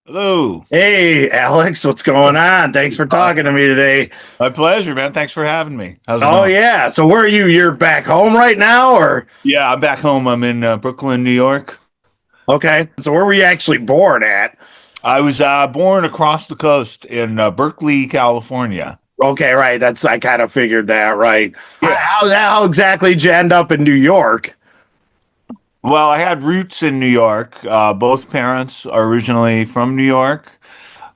Hello. Hey, Alex, what's going on? Thanks for talking to me today. My pleasure, man. Thanks for having me. How's it Oh, going? yeah. So where are you? You're back home right now, or? Yeah, I'm back home. I'm in Brooklyn, New York. Okay. So where were you actually born at? I was born across the coast in Berkeley, California. Okay, right. I kind of figured that, right. Yeah. How exactly did you end up in New York? Well, I had roots in New York. Both parents are originally from New York.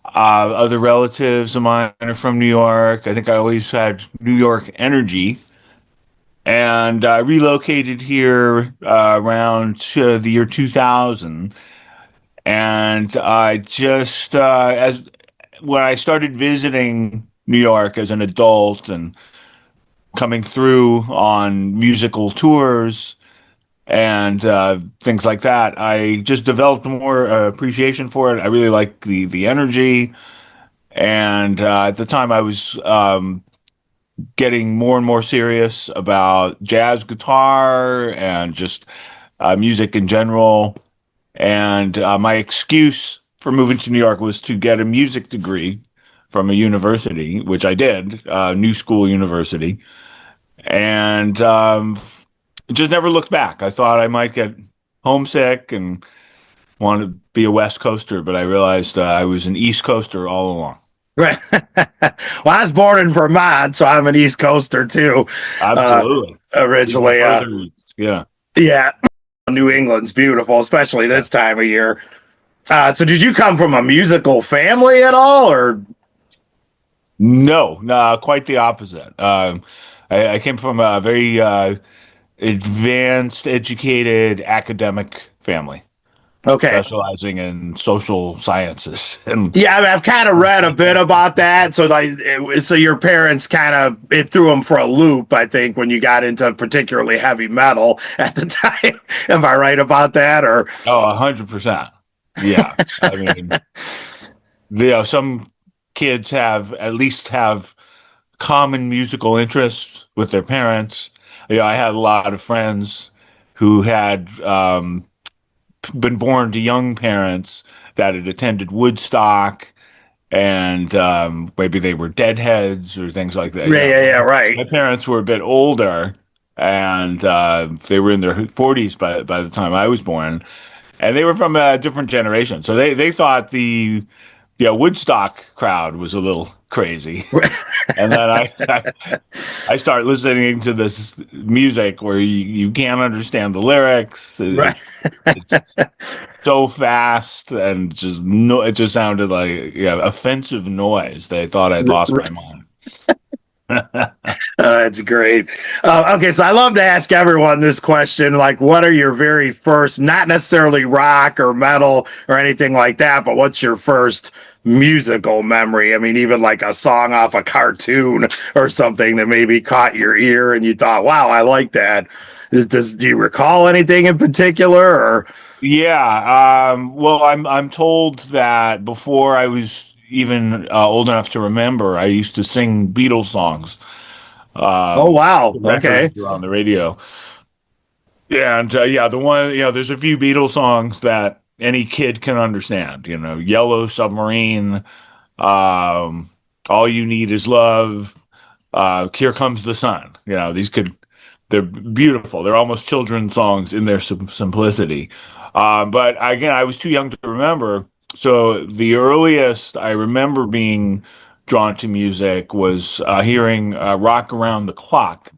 Other relatives of mine are from New York. I think I always had New York energy. And I relocated here around the year 2000. And I just, as when I started visiting New York as an adult and coming through on musical tours and things like that, I just developed more appreciation for it. I really like the energy. And at the time, I was getting more and more serious about jazz guitar and just music in general. And my excuse for moving to New York was to get a music degree from a university, which I did, New School University, and just never looked back. I thought I might get homesick and want to be a West Coaster, but I realized I was an East Coaster all along. Right. Well, I was born in Vermont, so I'm an East Coaster too. Absolutely. Originally, Yeah. yeah, New England's beautiful, especially this time of year. So did you come from a musical family at all, or? No, quite the opposite. I came from a very advanced, educated academic family, Okay. specializing in social sciences. And Yeah, I mean, I've kind of read a bit about that. So, so your parents kind of it threw them for a loop, I think, when you got into particularly heavy metal at the time. Am I right about that? Or 100%. Yeah, I mean, some kids have at least have common musical interests with their parents. I had a lot of friends who had been born to young parents that had attended Woodstock, and maybe they were deadheads or things like that. yeah, right. My parents were a bit older, and they were in their 40s by the time I was born, and they were from a different generation. So they thought the Woodstock crowd was a little crazy. And then I start listening to this music where you can't understand the lyrics. Right. It's so fast and just no, it just sounded like offensive noise. They thought I'd lost my mind. That's great. Okay, so I love to ask everyone this question, like, what are your very first, not necessarily rock or metal or anything like that, but what's your first musical memory? I mean, even like a song off a cartoon or something that maybe caught your ear and you thought, wow, I like that. Do you recall anything in particular, or? Yeah, well, I'm told that before I was even old enough to remember, I used to sing Beatles songs. Oh, wow. Okay. Records were on the radio. And yeah, the one, there's a few Beatles songs that any kid can understand. Yellow Submarine, All You Need Is Love, Here Comes the Sun. They're beautiful. They're almost children's songs in their simplicity. But again, I was too young to remember. So the earliest I remember being drawn to music was hearing Rock Around the Clock.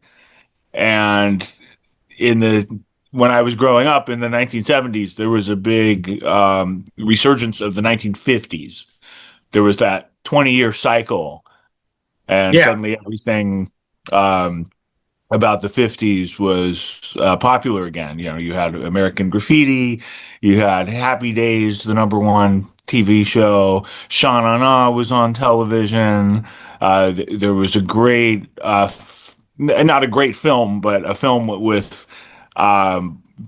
And in the when I was growing up in the 1970s, there was a big resurgence of the 1950s. There was that 20-year cycle, and Yeah. suddenly everything about the 50s was popular again. You had American Graffiti, you had Happy Days, the number one TV show. Sha Na Na was on television. There was a great, not a great film, but a film with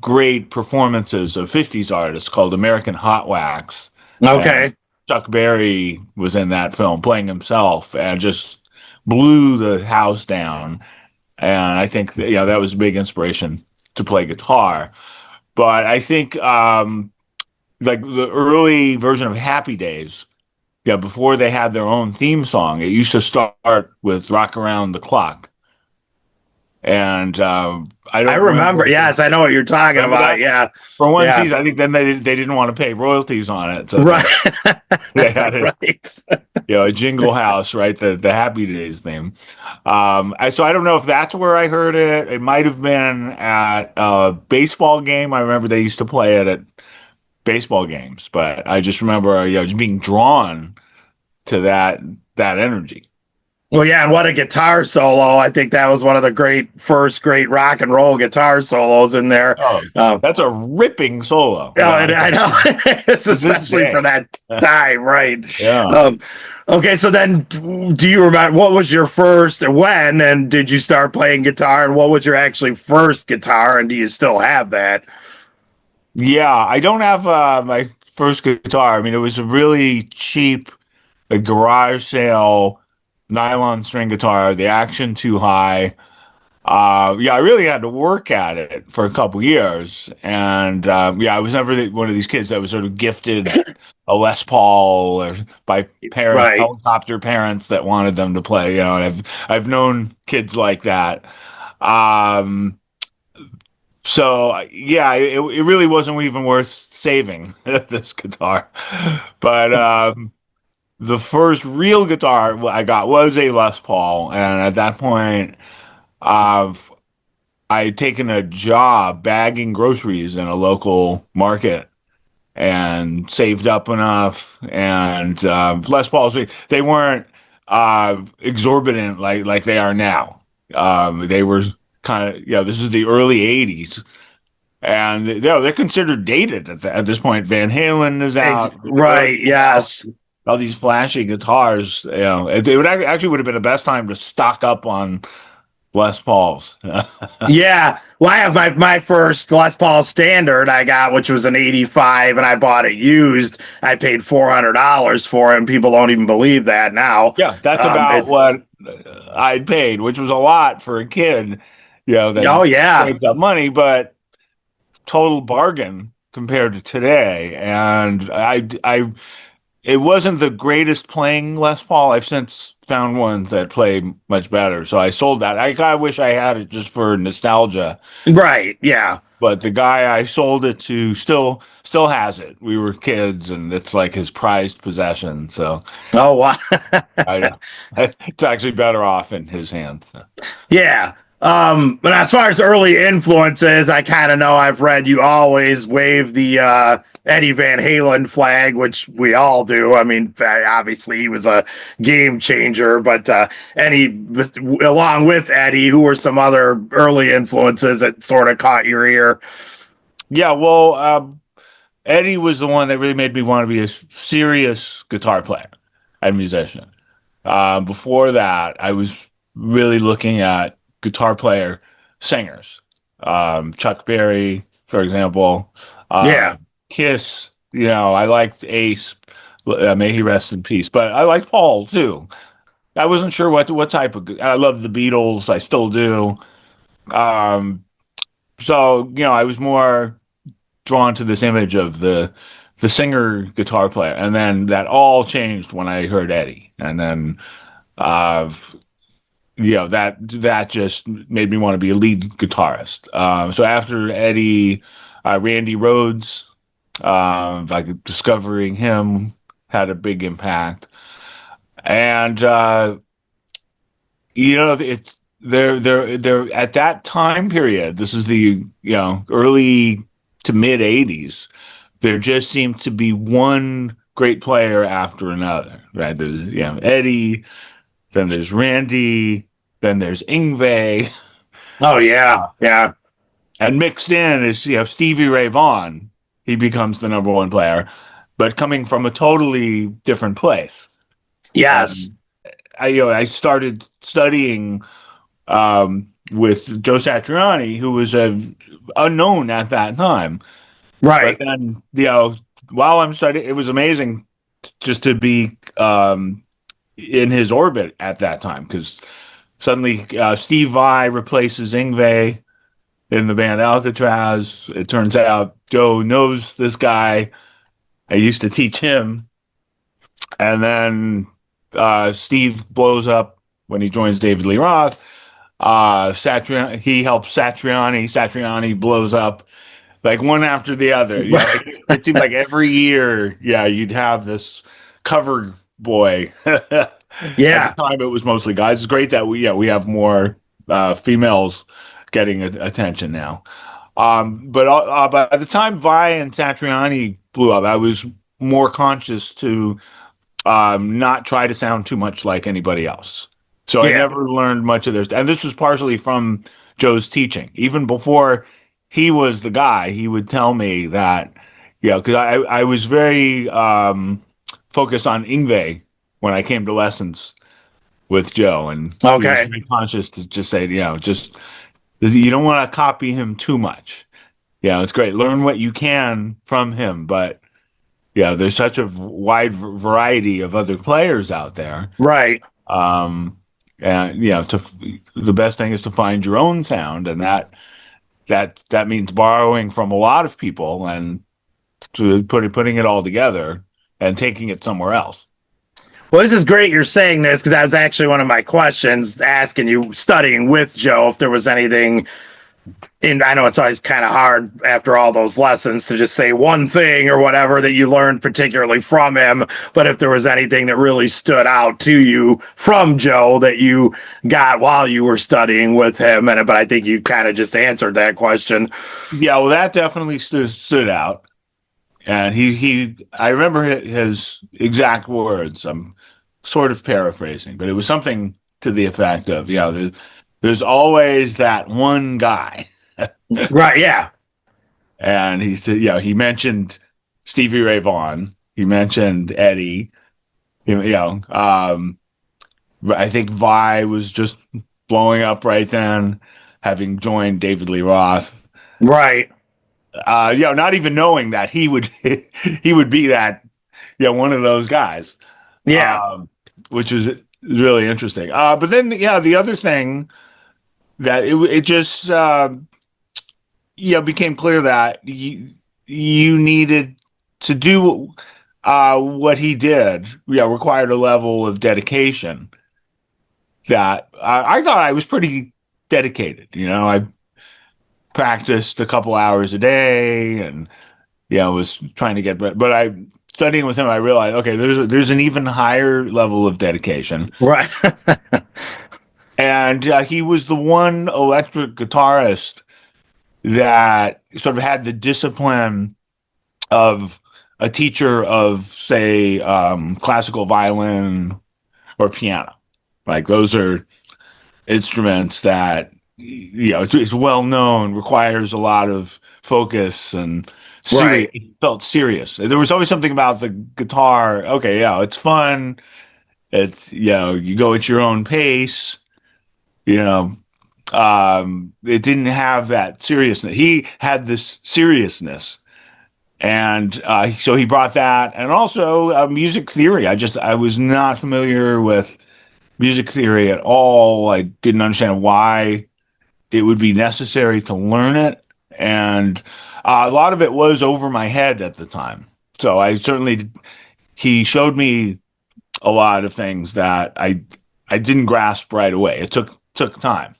great performances of 50s artists called American Hot Wax. and Okay. Chuck Berry was in that film playing himself and just blew the house down. And I think that was a big inspiration to play guitar. But I think like the early version of Happy Days, yeah, before they had their own theme song, it used to start with "Rock Around the Clock," and I I don't remember. remember. Yes, I know what you're talking Remember about. that Yeah. for one Yeah. season. I think then they didn't want to pay royalties on it, so Right. they had it, Right. a Jingle House, right? The Happy Days theme. So I don't know if that's where I heard it. It might have been at a baseball game. I remember they used to play it at baseball games, but I just remember, just being drawn to that energy. Well, yeah, and what a guitar solo. I think that was one of the first great rock and roll guitar solos in there. Oh, Um, that's a ripping solo. oh, and I know it's To this especially for day. that time, right? Yeah. Um, okay, so then do you remember what was your first when and did you start playing guitar and what was your actually first guitar and do you still have that? Yeah, I don't have my first guitar. I mean, it was a really cheap, a garage sale nylon string guitar, the action too high. Yeah, I really had to work at it for a couple years, and I was never one of these kids that was sort of gifted a Les Paul or by Right. helicopter parents that wanted them to play. And I've known kids like that. Um, so yeah, it really wasn't even worth saving this guitar, but the first real guitar I got was a Les Paul, and at that point. Uh, I had taken a job bagging groceries in a local market and saved up enough. And Les Pauls, they weren't exorbitant like they are now. They were kind of, this is the early 80s. And they're considered dated at this point. Van Halen is out, the Doors Right, are out, yes. all these flashy guitars. It would have been the best time to stock up on Les Pauls. Yeah. Well, I have my first Les Paul standard I got, which was an 85, and I bought it used. I paid $400 for it, and people don't even believe that now. Yeah, that's about It, what I'd paid, which was a lot for a kid, that oh, yeah. saved up money, but total bargain compared to today. And it wasn't the greatest playing Les Paul. I've since found ones that play much better, so I sold that. I kind of wish I had it just for nostalgia, Right. Yeah. but the guy I sold it to still has it. We were kids, and it's like his prized possession. So Oh, wow. I it's actually better off in his hands. Yeah. But as far as early influences, I kind of know I've read you always wave the Eddie Van Halen flag, which we all do. I mean, obviously he was a game changer, but along with Eddie, who were some other early influences that sort of caught your ear? Yeah, well, Eddie was the one that really made me want to be a serious guitar player and musician. Before that, I was really looking at guitar player singers. Chuck Berry, for example. Yeah. Kiss, I liked Ace. May he rest in peace. But I liked Paul too. I wasn't sure what type of. I love the Beatles. I still do. Um, so I was more drawn to this image of the singer guitar player, and then that all changed when I heard Eddie, and then uh, that just made me want to be a lead guitarist. So after Eddie, Randy Rhoads, like discovering him had a big impact, and it's they're at that time period. This is the early to mid '80s. There just seemed to be one great player after another. Right? There's Eddie, then there's Randy, then there's Ingve, Oh, yeah. Yeah. and mixed in is Stevie Ray Vaughan. He becomes the number one player, but coming from a totally different place. Yes. And I started studying with Joe Satriani, who was unknown at that time. But Right. then, while I'm studying, it was amazing just to be in his orbit at that time because suddenly Steve Vai replaces Ingve in the band Alcatraz. It turns out Joe knows this guy. I used to teach him, and then Steve blows up when he joins David Lee Roth. He helps Satriani. Satriani blows up like one after the other. Yeah, like it seemed like every year, yeah, you'd have this cover boy. At the Yeah, time, it was mostly guys. It's great that we have more females getting attention now. But by the time Vi and Satriani blew up, I was more conscious to not try to sound too much like anybody else. So I yeah, never learned much of this. And this was partially from Joe's teaching. Even before he was the guy, he would tell me that, because I was very focused on Ingve when I came to lessons with Joe. And he was okay, very conscious to just say, just you don't want to copy him too much. Yeah, it's great. Learn what you can from him, but there's such a wide variety of other players out there. right. Um, and the best thing is to find your own sound, and that means borrowing from a lot of people and to putting it all together and taking it somewhere else. Well, this is great you're saying this because that was actually one of my questions asking you, studying with Joe, if there was anything. And I know it's always kind of hard after all those lessons to just say one thing or whatever that you learned particularly from him. But if there was anything that really stood out to you from Joe that you got while you were studying with him, but I think you kind of just answered that question. Yeah, well, that definitely stood out. And I remember his exact words. I'm sort of paraphrasing, but it was something to the effect of, there's always that one guy. Right? Yeah. And he said, he mentioned Stevie Ray Vaughan. He mentioned Eddie. I think Vi was just blowing up right then, having joined David Lee Roth. Right. Not even knowing that he would he would be that, one of those guys, Yeah. which was really interesting. But then, the other thing that it just became clear that you needed to do what he did. Required a level of dedication that I thought I was pretty dedicated. I practiced a couple hours a day and was trying to get better. But I studying with him, I realized, okay, there's an even higher level of dedication. Right. And he was the one electric guitarist that sort of had the discipline of a teacher of, say, classical violin or piano. Like those are instruments that it's well known, requires a lot of focus and serious. Right. It felt serious. There was always something about the guitar. Okay, it's fun. It's you go at your own pace. You know, it didn't have that seriousness. He had this seriousness, and so he brought that, and also music theory. I was not familiar with music theory at all. I didn't understand why it would be necessary to learn it, and a lot of it was over my head at the time. So he showed me a lot of things that I didn't grasp right away. It took time.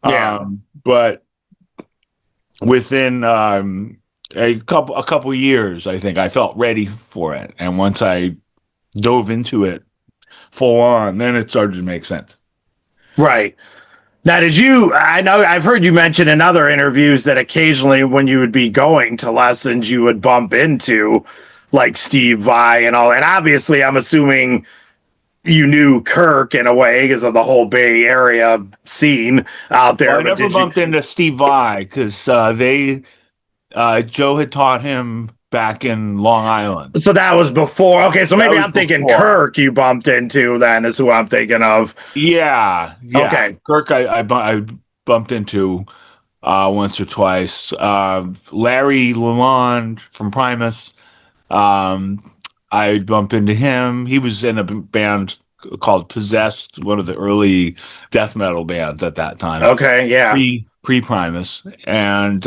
Yeah. But within a couple years, I think I felt ready for it, and once I dove into it full on, then it started to make sense. Right. Now, I know I've heard you mention in other interviews that occasionally when you would be going to lessons, you would bump into like Steve Vai and all. And obviously, I'm assuming you knew Kirk in a way because of the whole Bay Area scene out Well, there. I But never did you? bumped into Steve Vai because Joe had taught him back in Long Island. So that was before. Okay, so That maybe was I'm thinking before. Kirk you bumped into then is who I'm thinking of. Yeah. Okay. Kirk, I bumped into once or twice. Larry Lalonde from Primus. Um, I bump into him. He was in a band called Possessed, one of the early death metal bands at that time, Okay, yeah. pre Primus, and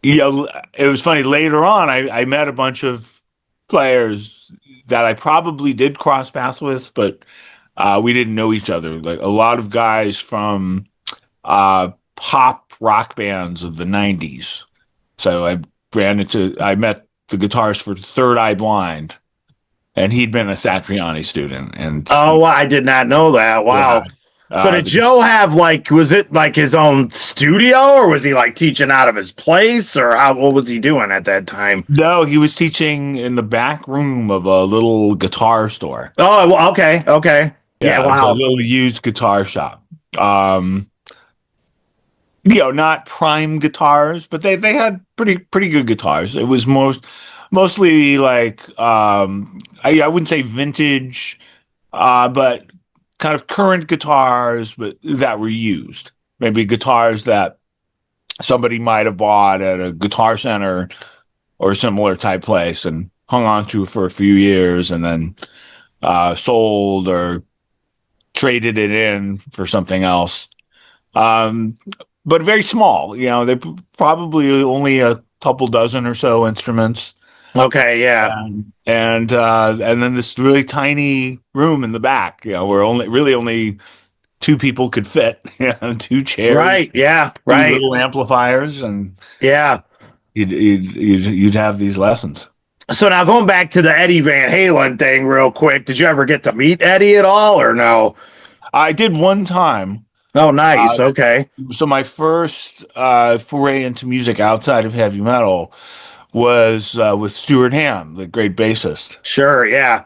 it was funny. Later on, I met a bunch of players that I probably did cross paths with, but we didn't know each other. Like a lot of guys from pop rock bands of the '90s. So I met the guitarist for Third Eye Blind, and he'd been a Satriani student, and Oh, I did not know that. yeah, Wow. So did the Joe have like was it like his own studio or was he like teaching out of his place or what was he doing at that time? no, he was teaching in the back room of a little guitar store. Oh, well, okay, okay. Yeah, Yeah, a wow. little used guitar shop. Um, not prime guitars, but they had pretty good guitars. It was mostly like I wouldn't say vintage, but kind of current guitars, but that were used. Maybe guitars that somebody might have bought at a guitar center or similar type place and hung on to for a few years and then sold or traded it in for something else. Um, but very small. They probably only a couple dozen or so instruments, Okay, yeah. and then this really tiny room in the back. Where only two people could fit. Two chairs, Right, yeah, two right. little amplifiers, and Yeah. you'd have these lessons. So now going back to the Eddie Van Halen thing real quick, did you ever get to meet Eddie at all or no? I did one time. Oh, nice. Uh, Okay. so my first foray into music outside of heavy metal was with Stuart Ham, the great bassist. Sure, yeah.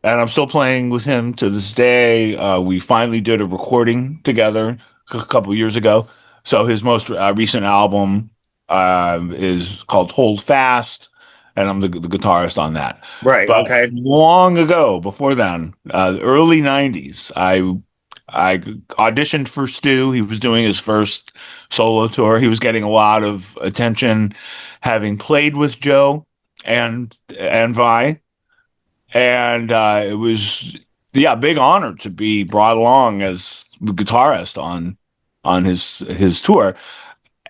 And I'm still playing with him to this day. We finally did a recording together a couple years ago. So his most recent album is called Hold Fast, and I'm the guitarist on that. Right, But okay. long ago, before then, the early '90s, I auditioned for Stu. He was doing his first solo tour. He was getting a lot of attention, having played with Joe and Vi, and it was yeah, a big honor to be brought along as the guitarist on his tour.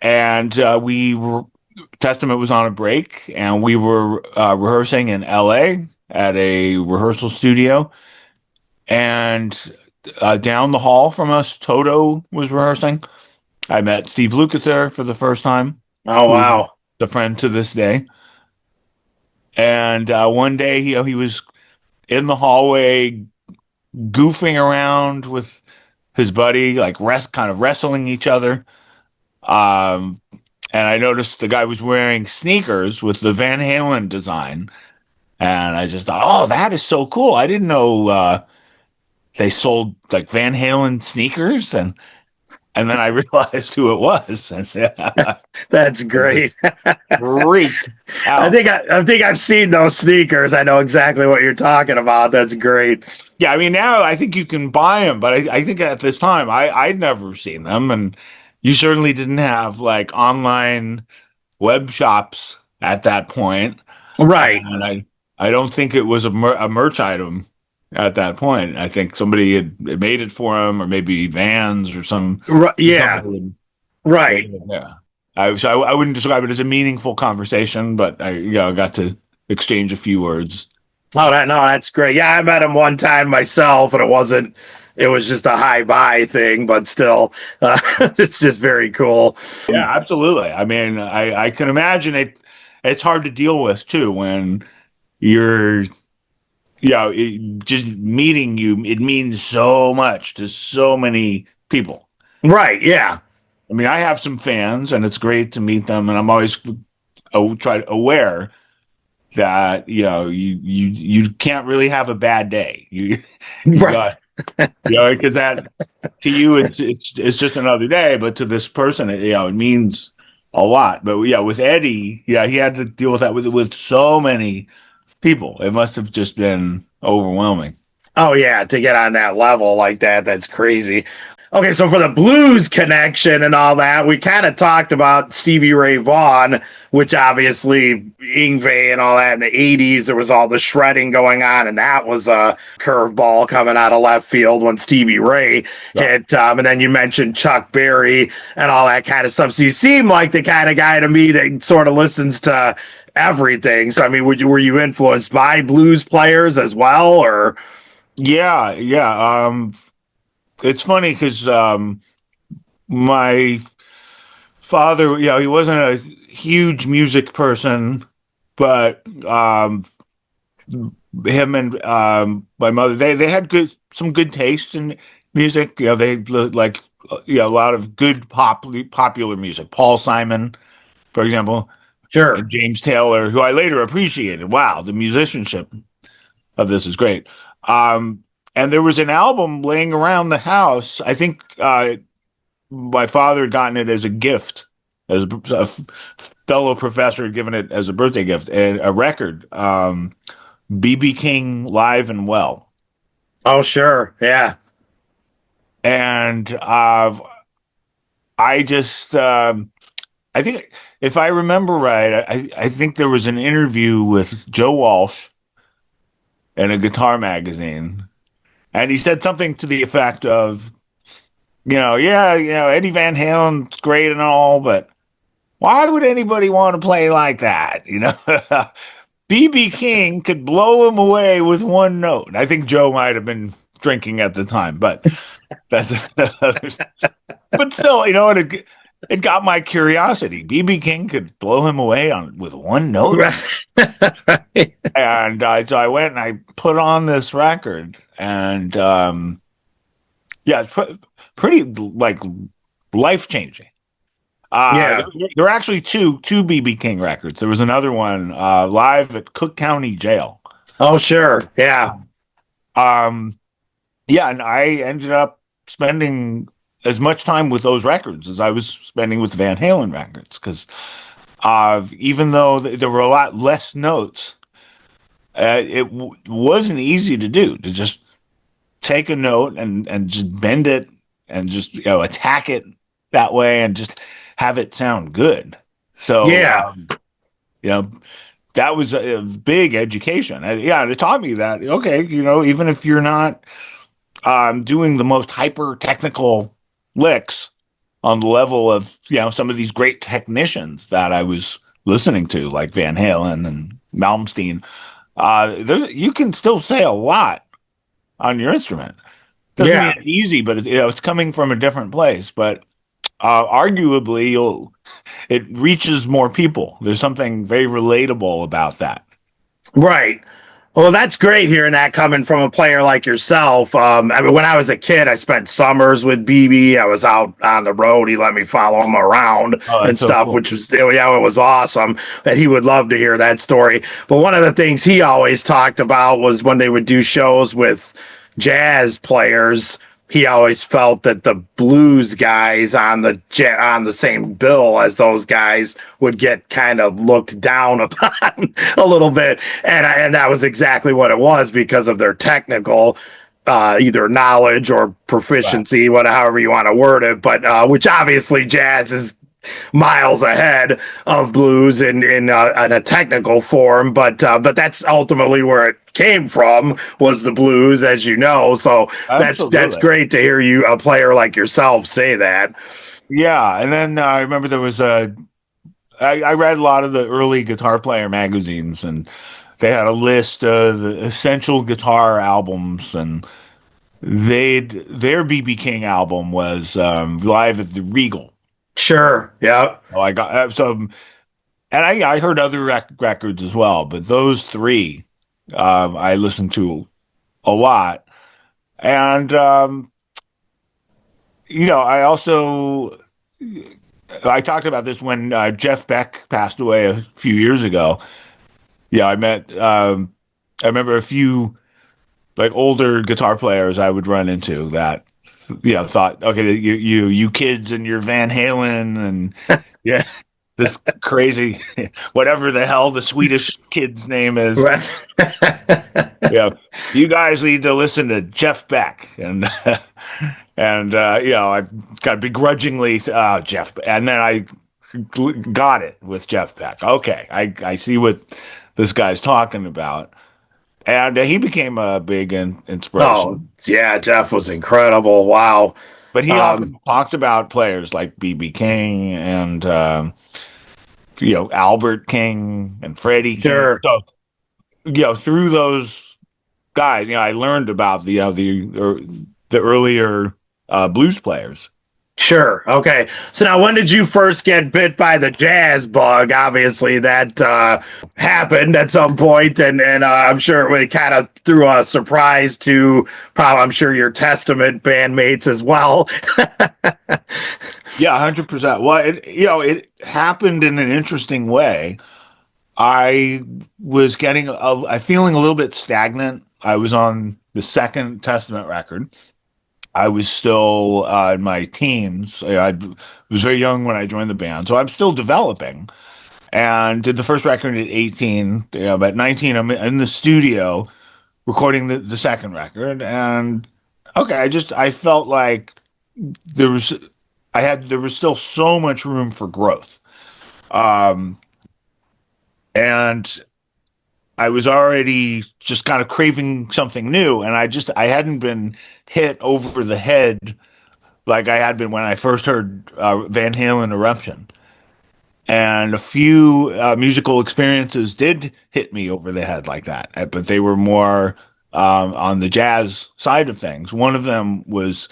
And we were Testament was on a break, and we were rehearsing in L.A. at a rehearsal studio, and down the hall from us, Toto was rehearsing. I met Steve Lucas there for the first time, Oh, who's wow. a friend to this day. And one day, he was in the hallway goofing around with his buddy, like kind of wrestling each other. Um, and I noticed the guy was wearing sneakers with the Van Halen design, and I just thought, oh, that is so cool. I didn't know they sold like Van Halen sneakers, and then I realized who it was, and That's great. freaked out. I think I've seen those sneakers. I know exactly what you're talking about. That's great. Yeah, I mean now I think you can buy them, but I think at this time I'd never seen them, and you certainly didn't have like online web shops at that point, Right. and I don't think it was a merch item at that point. I think somebody had made it for him, or maybe Vans or Yeah. somebody had Right. made it. Yeah, I wouldn't describe it as a meaningful conversation, but I got to exchange a few words. Oh, that's great. Yeah, I met him one time myself, and it was just a hi bye thing, but still, it's just very cool. Yeah, absolutely. I mean, I can imagine it. It's hard to deal with too when you're, just meeting you. It means so much to so many people. Right. Yeah. I mean, I have some fans, and it's great to meet them, and I'm always aware that you can't really have a bad day. You Right. got because that to you it's just another day, but to this person it means a lot. But yeah, with Eddie, yeah, he had to deal with that with so many people. It must have just been overwhelming. Oh, yeah. To get on that level like that, that's crazy. Okay, so for the blues connection and all that, we kind of talked about Stevie Ray Vaughan, which obviously Yngwie and all that in the 80s, there was all the shredding going on, and that was a curveball coming out of left field when Stevie Ray Yeah. hit. And then you mentioned Chuck Berry and all that kind of stuff. So you seem like the kind of guy to me that sort of listens to everything. So, I mean, were you influenced by blues players as well, or? Yeah, yeah. It's funny because my father, he wasn't a huge music person, but him and my mother, they had some good taste in music. They like a lot of good popular music. Paul Simon, for example, and Sure. James Taylor, who I later appreciated. Wow, the musicianship of this is great. Um, and there was an album laying around the house. I think my father had gotten it as a gift, as a fellow professor had given it as a birthday gift, and a record, BB King Live and Well. Oh, sure. Yeah. And I just, I think if I remember right, I think there was an interview with Joe Walsh in a guitar magazine, and he said something to the effect of, yeah, Eddie Van Halen's great and all, but why would anybody want to play like that? BB King could blow him away with one note. I think Joe might have been drinking at the time, but that's but still, it got my curiosity. BB King could blow him away on with one note, and so I went and I put on this record, and yeah, it's pretty like life changing. Yeah. There were actually two BB King records. There was another one live at Cook County Jail. Oh, sure. Yeah. Um, yeah, and I ended up spending as much time with those records as I was spending with Van Halen records because even though there were a lot less notes, wasn't easy to do to just take a note and just bend it and just attack it that way and just have it sound good. So Yeah. you know that was a big education. Yeah, it taught me that okay, even if you're not doing the most hyper technical licks on the level of some of these great technicians that I was listening to, like Van Halen and Malmsteen, you can still say a lot on your instrument. Doesn't mean Yeah. it's easy, but it's coming from a different place. But arguably, it reaches more people. There's something very relatable about that. Right. Well, that's great hearing that coming from a player like yourself. I mean, when I was a kid, I spent summers with BB. I was out on the road. He let me follow him around Oh, and that's so stuff, cool. which was, yeah, it was awesome. And he would love to hear that story. But one of the things he always talked about was when they would do shows with jazz players, he always felt that the blues guys on the same bill as those guys would get kind of looked down upon a little bit, and that was exactly what it was because of their technical either knowledge or Right. proficiency, whatever however you want to word it, but which obviously jazz is miles ahead of blues in a technical form, but that's ultimately where it came from was the blues, as you know. So that's Absolutely. great to hear you, a player like yourself, say that. Yeah. And then I remember there was I read a lot of the early guitar player magazines, and they had a list of the essential guitar albums, and their BB King album was live at the Regal. Sure. Yeah. So I got and I heard other records as well, but those three I listened to a lot, and I also I talked about this when Jeff Beck passed away a few years ago. Yeah, I remember a few like older guitar players I would run into that thought, okay, you kids and your Van Halen and yeah, this crazy whatever the hell the Swedish kid's name is. Right. Yeah, you guys need to listen to Jeff Beck and And I got begrudgingly Jeff, and then I got it with Jeff Beck. Okay, I see what this guy's talking about, and he became a big Oh, inspiration. yeah, Jeff was incredible. Wow. But he Um, often talked about players like bbking and Albert King and Freddie King. sure. So through those guys, I learned about the earlier blues players. Sure. Okay. So now, when did you first get bit by the jazz bug? Obviously, that happened at some point, and I'm sure it kind of threw a surprise to probably, I'm sure, your Testament bandmates as well. Yeah, 100%. Well, it happened in an interesting way. I was I feeling a little bit stagnant. I was on the second Testament record. I was still in my teens. I was very young when I joined the band, so I'm still developing. And did the first record at 18. At 19, I'm in the studio recording the second record. And okay, I felt like there was there was still so much room for growth. Um, and I was already just kind of craving something new, and I hadn't been hit over the head like I had been when I first heard Van Halen Eruption. And a few musical experiences did hit me over the head like that, but they were more on the jazz side of things. One of them was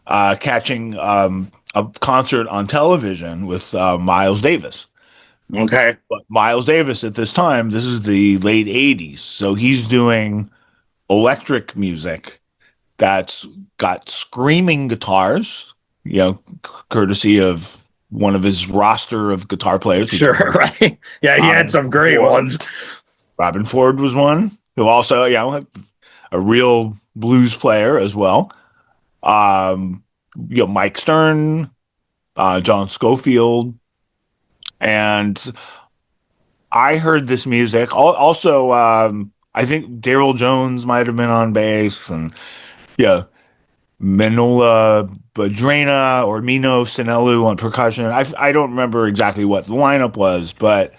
catching a concert on television with Miles Davis. Okay. But Miles Davis at this time, this is the late 80s. So he's doing electric music that's got screaming guitars, courtesy of one of his roster of guitar players, which Sure. Right. Yeah, he had Robin some great Ford. ones. Robin Ford was one who also, a real blues player as well. Um, Mike Stern, John Scofield, and I heard this music. Also, I think Daryl Jones might have been on bass, and yeah, Manola Badrena or Mino Sinelu on percussion. I don't remember exactly what the lineup was, but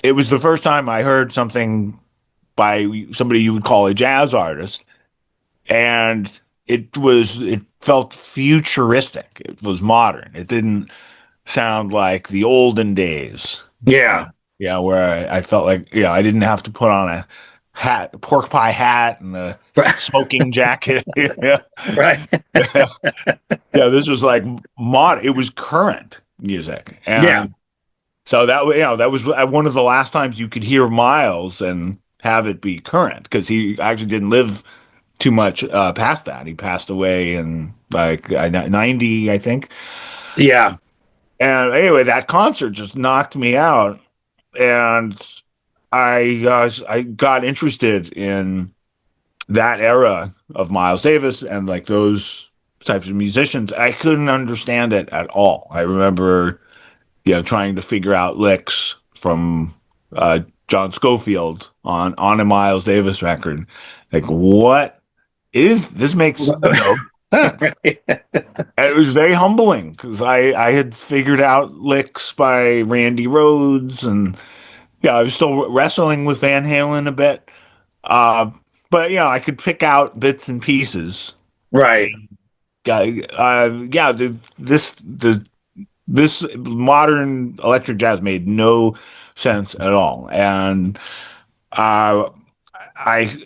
it was the first time I heard something by somebody you would call a jazz artist, and it felt futuristic. It was modern. It didn't sound like the olden days. Yeah. Where I felt like I didn't have to put on a pork pie hat and a smoking jacket. Yeah. Right. Yeah, this was like mod. It was current music, Yeah. and so that was one of the last times you could hear Miles and have it be current because he actually didn't live too much past that. He passed away in like 90, I think. Yeah. And anyway, that concert just knocked me out, and I got interested in that era of Miles Davis and like those types of musicians. I couldn't understand it at all. I remember, trying to figure out licks from John Scofield on a Miles Davis record. Like, what is this? Makes no sense. And it was very humbling because I had figured out licks by Randy Rhoads, and I was still wrestling with Van Halen a bit. Uh, but I could pick out bits and pieces. Right. This modern electric jazz made no sense at all, and uh, I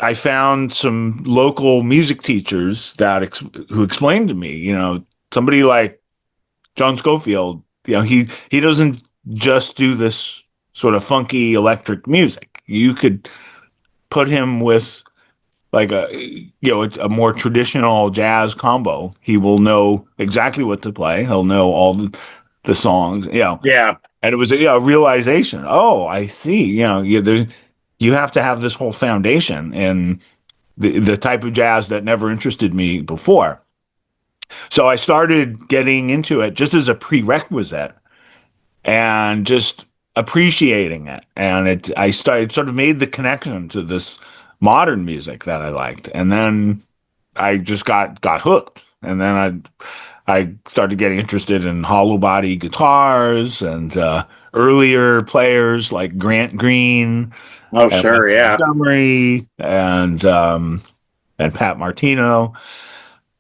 I found some local music teachers who explained to me, somebody like John Scofield, he doesn't just do this sort of funky electric music. You could put him with like a more traditional jazz combo. He will know exactly what to play. He'll know all the songs. Yeah. And it was a realization. Oh, I see. You have to have this whole foundation in the type of jazz that never interested me before. So I started getting into it just as a prerequisite and just appreciating it. And I started sort of made the connection to this modern music that I liked. And then I just got hooked. And then I started getting interested in hollow body guitars and earlier players like Grant Green Oh, and sure, Wes yeah. Montgomery and Pat Martino.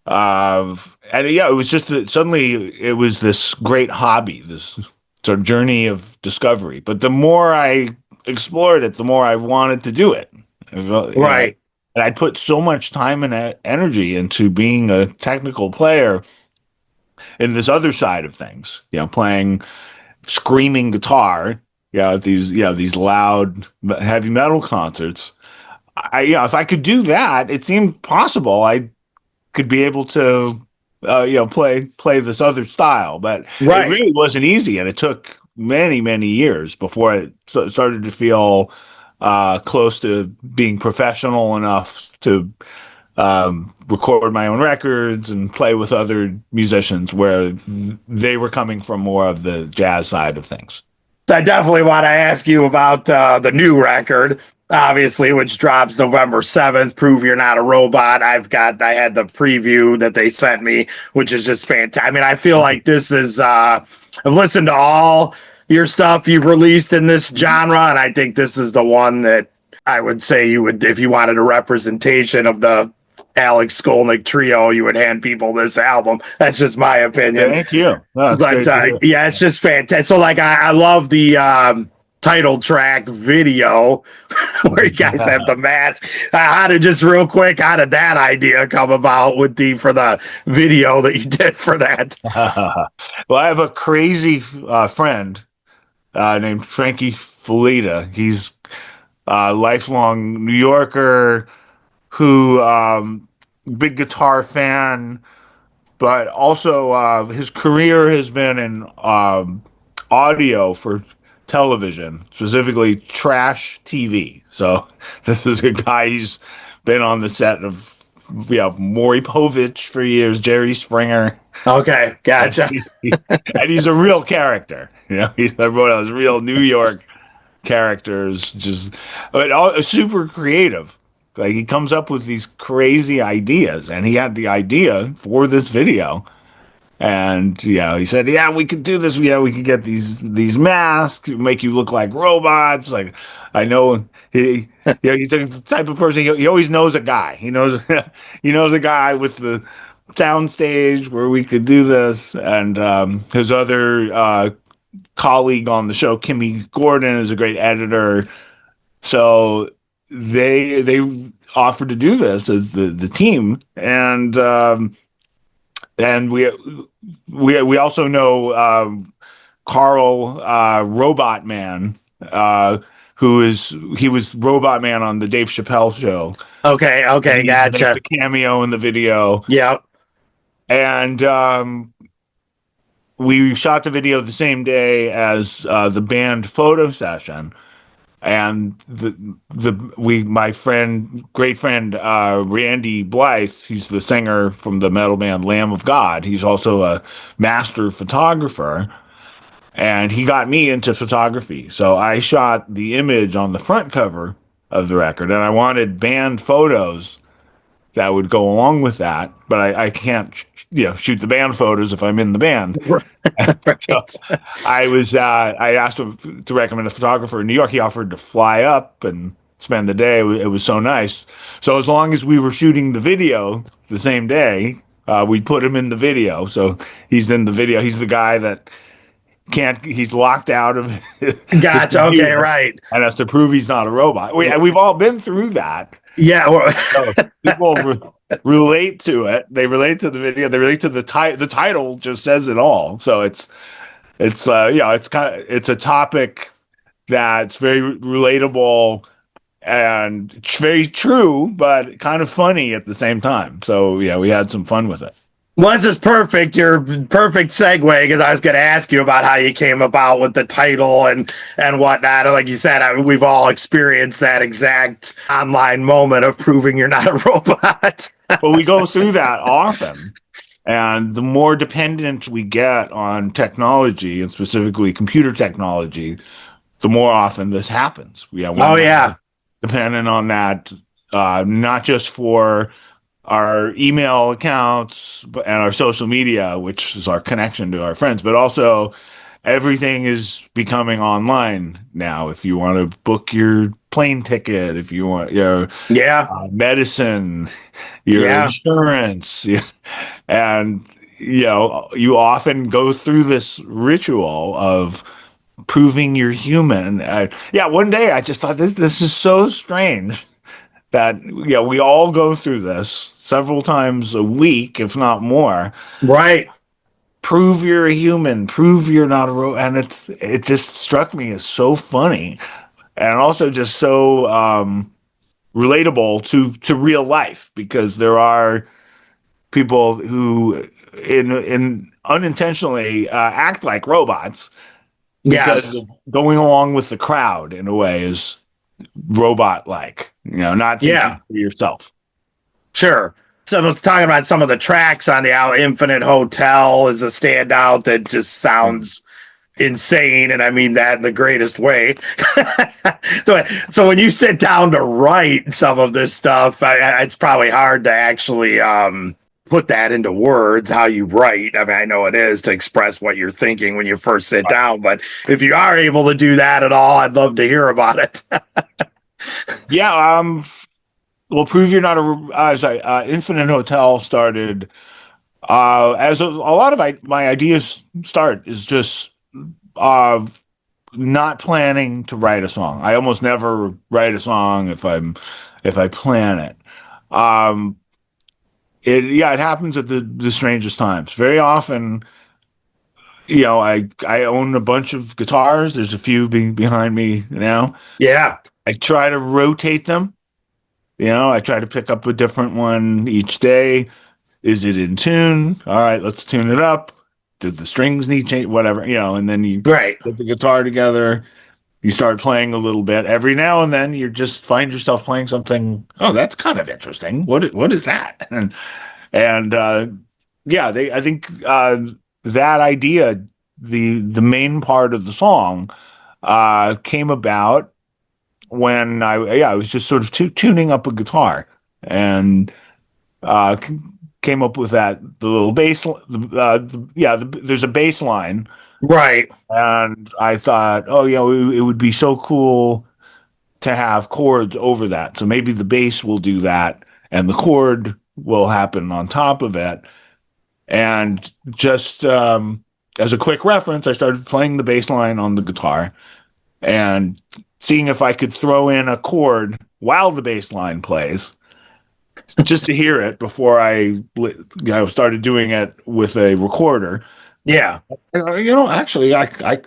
Uh, and yeah, it was just that suddenly it was this great hobby, this sort of journey of discovery. But the more I explored it, the more I wanted to do it. You know, Right. and I put so much time and energy into being a technical player in this other side of things. Playing screaming guitar. At these loud heavy metal concerts. If I could do that, it seemed possible. I could be able to play this other style, but it Right. really wasn't easy, and it took many years before it started to feel close to being professional enough to record my own records and play with other musicians where they were coming from more of the jazz side of things. I definitely want to ask you about the new record, obviously, which drops November 7th. Prove You're Not a Robot. I had the preview that they sent me, which is just fantastic. I mean, I feel like this is, I've listened to all your stuff you've released in this genre, and I think this is the one that I would say you would, if you wanted a representation of the Alex Skolnick Trio, you would hand people this album. That's just my opinion. Thank you. No, that's But great to hear. yeah, it's just fantastic. So like I love the title track video where you guys have the mask. How did just real quick? How did that idea come about with for the video that you did for that? Well, I have a crazy friend named Frankie Felita. He's a lifelong New Yorker who big guitar fan, but also his career has been in audio for television, specifically trash TV. So this is a guy, he's been on the set of Maury Povich for years, Jerry Springer. Okay, gotcha. And he's a real character. He's one of those real New York characters, but all super creative. Like he comes up with these crazy ideas, and he had the idea for this video. And he said, "Yeah, we could do this. Yeah, we could get these masks, make you look like robots." Like, I know he's the type of person. He always knows a guy. He knows he knows a guy with the sound stage where we could do this. And his other colleague on the show, Kimmy Gordon, is a great editor. So they offered to do this as the team, and we also know Carl Robot Man, he was Robot Man on the Dave Chappelle show. Okay, And okay, he makes a gotcha. cameo in the video, Yep. and we shot the video the same day as the band photo session. And my great friend Randy Blythe, he's the singer from the metal band Lamb of God. He's also a master photographer, and he got me into photography. So I shot the image on the front cover of the record, and I wanted band photos that would go along with that, but I can't shoot the band photos if I'm in the band. So Right. I asked him to recommend a photographer in New York. He offered to fly up and spend the day. It was so nice. So as long as we were shooting the video the same day, we put him in the video. So he's in the video. He's the guy that can't. He's locked out of his Gotcha. Okay, computer right. and has to prove he's not a robot. We've all been through that. Yeah. So people relate to it. They relate to the video. They relate to the title. The title just says it all. So it's a topic that's very relatable and it's very true, but kind of funny at the same time. So yeah, we had some fun with it. Well, this is perfect. Your perfect segue because I was going to ask you about how you came about with the title and whatnot. And like you said, we've all experienced that exact online moment of proving you're not a robot. But we go through that often. And the more dependent we get on technology and specifically computer technology, the more often this happens. Oh We're yeah, dependent on that, not just for our email accounts and our social media, which is our connection to our friends, but also everything is becoming online now. If you want to book your plane ticket, if you want your Yeah. medicine, your Yeah. insurance, and you often go through this ritual of proving you're human. Yeah, one day I just thought this is so strange that we all go through this several times a week, if not more. Right. Prove you're a human, prove you're not a robot, and it just struck me as so funny and also just so relatable to real life, because there are people who in unintentionally act like robots because Yes. of going along with the crowd in a way is robot like, not Yeah. thinking for yourself. Sure. So I was talking about some of the tracks on the Infinite Hotel is a standout that just sounds insane, and I mean that in the greatest way. So when you sit down to write some of this stuff, it's probably hard to actually put that into words how you write. I mean, I know it is to express what you're thinking when you first sit down, but if you are able to do that at all, I'd love to hear about it. Yeah, well, prove you're not sorry. Infinite Hotel started as a lot of my ideas start is just uh, not planning to write a song. I almost never write a song if I plan it. Um, it happens at the strangest times. Very often, I own a bunch of guitars. There's a few behind me now. Yeah. I try to rotate them. I try to pick up a different one each day. Is it in tune? All right, let's tune it up. Did the strings need change? Whatever, and then you Right. put the guitar together. You start playing a little bit. Every now and then you just find yourself playing something. Oh, that's kind of interesting. What is that? And yeah, I think that idea, the main part of the song, came about when I was just sort of tuning up a guitar and uh, came up with the little bass. There's a bass line, Right. and I thought, oh yeah, it would be so cool to have chords over that. So maybe the bass will do that, and the chord will happen on top of it. And just as a quick reference, I started playing the bass line on the guitar and seeing if I could throw in a chord while the bass line plays, just to hear it before I started doing it with a recorder. Yeah. Actually, I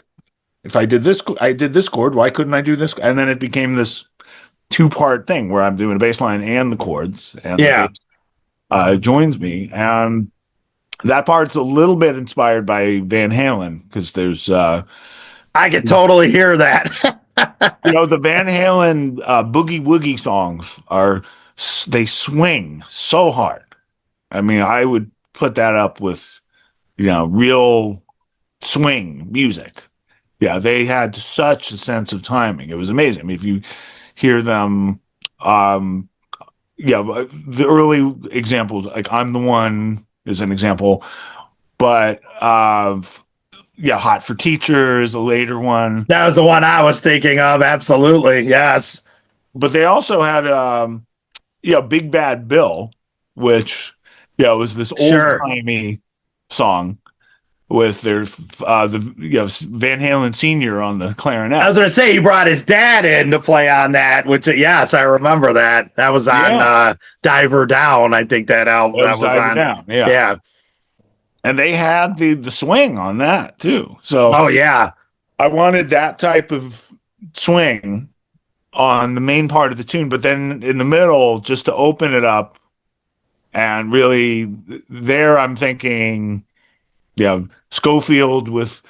if I did this chord. Why couldn't I do this? And then it became this two-part thing where I'm doing a bass line and the chords, and the Yeah. bass joins me. And that part's a little bit inspired by Van Halen because there's, I could totally hear that. the Van Halen boogie woogie songs they swing so hard. I mean, I would put that up with, real swing music. Yeah, they had such a sense of timing. It was amazing. I mean, if you hear them, um, the early examples, like I'm the One is an example, but Hot for Teachers, a later one. That was the one I was thinking of. Absolutely. Yes. But they also had, Big Bad Bill, which, was this old Sure. timey song with Van Halen Senior on the I was clarinet. going to say he brought his dad in to play on that, which yes, I remember that. That was on Yeah, Diver Down. I think that album it that was was Diver on. Down. Yeah, Yeah. and they had the swing on that too. So Oh yeah. I wanted that type of swing on the main part of the tune, but then in the middle, just to open it up and really there, I'm thinking, Schofield with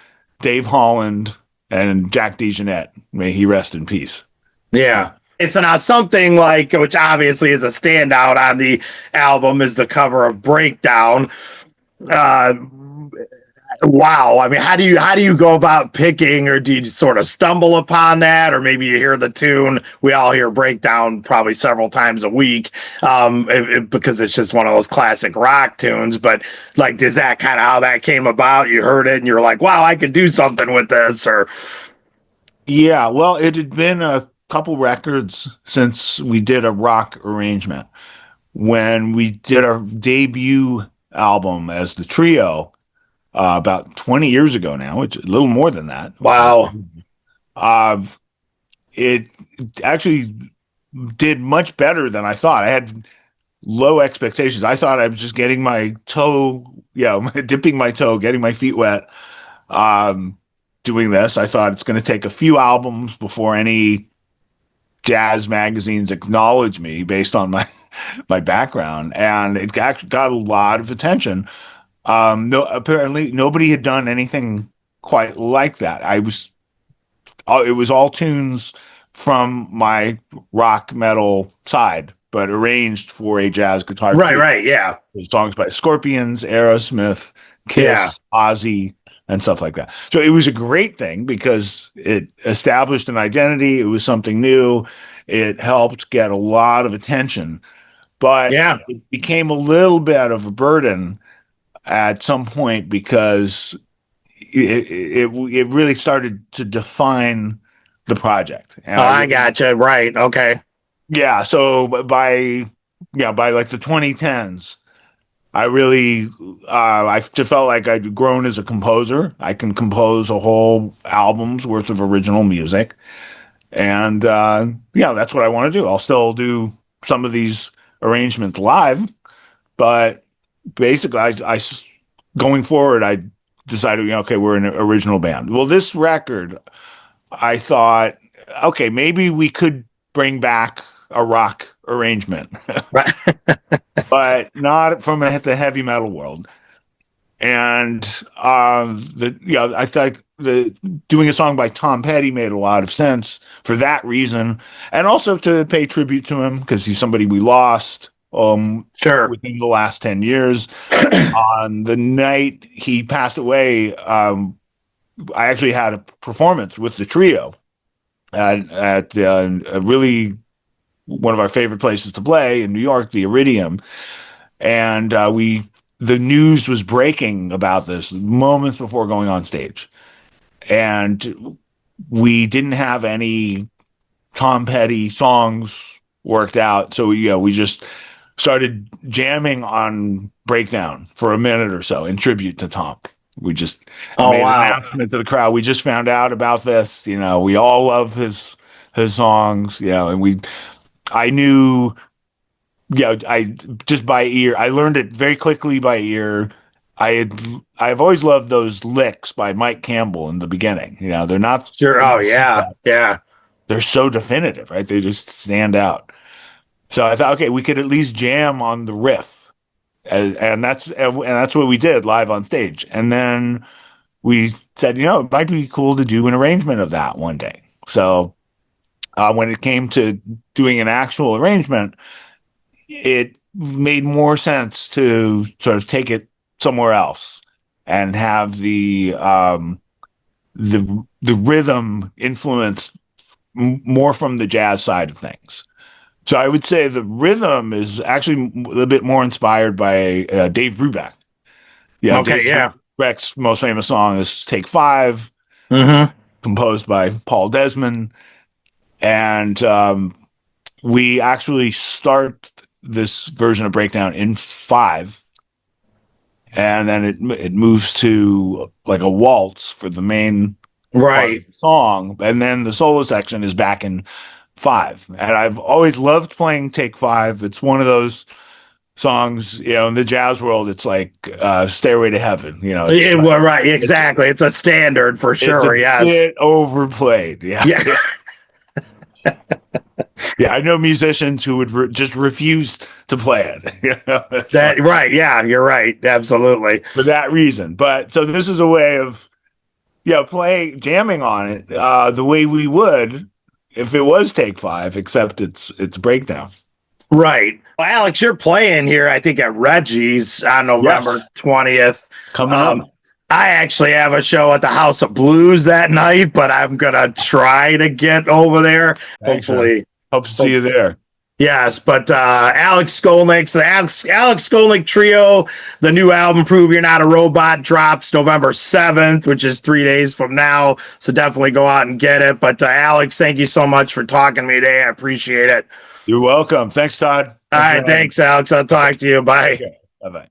Dave Holland and Jack DeJohnette. May he rest in peace. Yeah. So now something like, which obviously is a standout on the album, is the cover of Breakdown. Uh, Wow. I mean, how do you go about picking, or do you sort of stumble upon that, or maybe you hear the tune? We all hear breakdown probably several times a week, because it's just one of those classic rock tunes. But like, is that kind of how that came about? You heard it and you're like, wow, I could do something with this, or Yeah, well, it had been a couple records since we did a rock arrangement. When we did our debut album as the trio, about 20 years ago now, which a little more than that. wow. Uh, it actually did much better than I thought. I had low expectations. I thought I was just getting my toe, dipping my toe, getting my feet wet, um, doing this. I thought it's going to take a few albums before any jazz magazines acknowledge me based on my background, and it actually got a lot of attention. No, apparently nobody had done anything quite like that. It was all tunes from my rock metal side, but arranged for a jazz guitar Right, trio. right. Yeah. Songs by Scorpions, Aerosmith, Yeah. Kiss, Ozzy, and stuff like that. So it was a great thing because it established an identity. It was something new. It helped get a lot of attention, but Yeah. it became a little bit of a burden at some point because it really started to define the project. And Oh, I I really, gotcha. Right. Okay. yeah, so by like the 2010s, I really I just felt like I'd grown as a composer. I can compose a whole album's worth of original music. And yeah, that's what I want to do. I'll still do some of these arrangements live, but basically going forward, I decided, okay, we're an original band. Well, this record, I thought, okay, maybe we could bring back a rock arrangement, Right. but not from the heavy metal world. And I thought the doing a song by Tom Petty made a lot of sense for that reason, and also to pay tribute to him because he's somebody we lost Sure. within the last 10 years. On the night he passed away, I actually had a performance with the trio at a really one of our favorite places to play in New York, the Iridium, and the news was breaking about this moments before going on stage, and we didn't have any Tom Petty songs worked out, so we just started jamming on Breakdown for a minute or so in tribute to Tom. We just Oh, made an wow. announcement to the crowd. We just found out about this. We all love his songs. And I knew. I just by ear. I learned it very quickly by ear. I've always loved those licks by Mike Campbell in the beginning. They're not. Sure. Oh, yeah. Yeah. They're so definitive, right? They just stand out. So I thought, okay, we could at least jam on the riff, and that's what we did live on stage. And then we said, it might be cool to do an arrangement of that one day. So when it came to doing an actual arrangement, it made more sense to sort of take it somewhere else and have the rhythm influence more from the jazz side of things. So I would say the rhythm is actually a little bit more inspired by Dave Brubeck. Yeah, Okay. Dave Yeah. Brubeck's most famous song is "Take Five," Mm-hmm. composed by Paul Desmond, and we actually start this version of Breakdown in five, and then it moves to like a waltz for the main part of Right. the song, and then the solo section is back in five. And I've always loved playing Take Five. It's one of those songs, in the jazz world, it's like Stairway to Heaven. It's like, Well, right. it's Exactly. It's a standard for it's a sure. Yes. bit overplayed. Yeah. Yeah. Yeah, I know musicians who would just refuse to play it. It's That like right. Yeah. You're right. Absolutely. for that reason. But so this is a way of jamming on it the way we would if it was Take Five, except it's breakdown. Right. Well, Alex, you're playing here, I think, at Reggie's on Yes, November 20th. coming Um, up. I actually have a show at the House of Blues that night, but I'm gonna try to get over there. Thanks, man. Hopefully, Hope to see you there. yes, but Alex Skolnick, the Alex Skolnick Trio, the new album "Prove You're Not a Robot" drops November 7th, which is 3 days from now. So definitely go out and get it. But Alex, thank you so much for talking to me today. I appreciate it. You're welcome. Thanks, Todd. All Thanks for right, having me. thanks, Alex. I'll talk to you. Bye. Okay. Bye bye.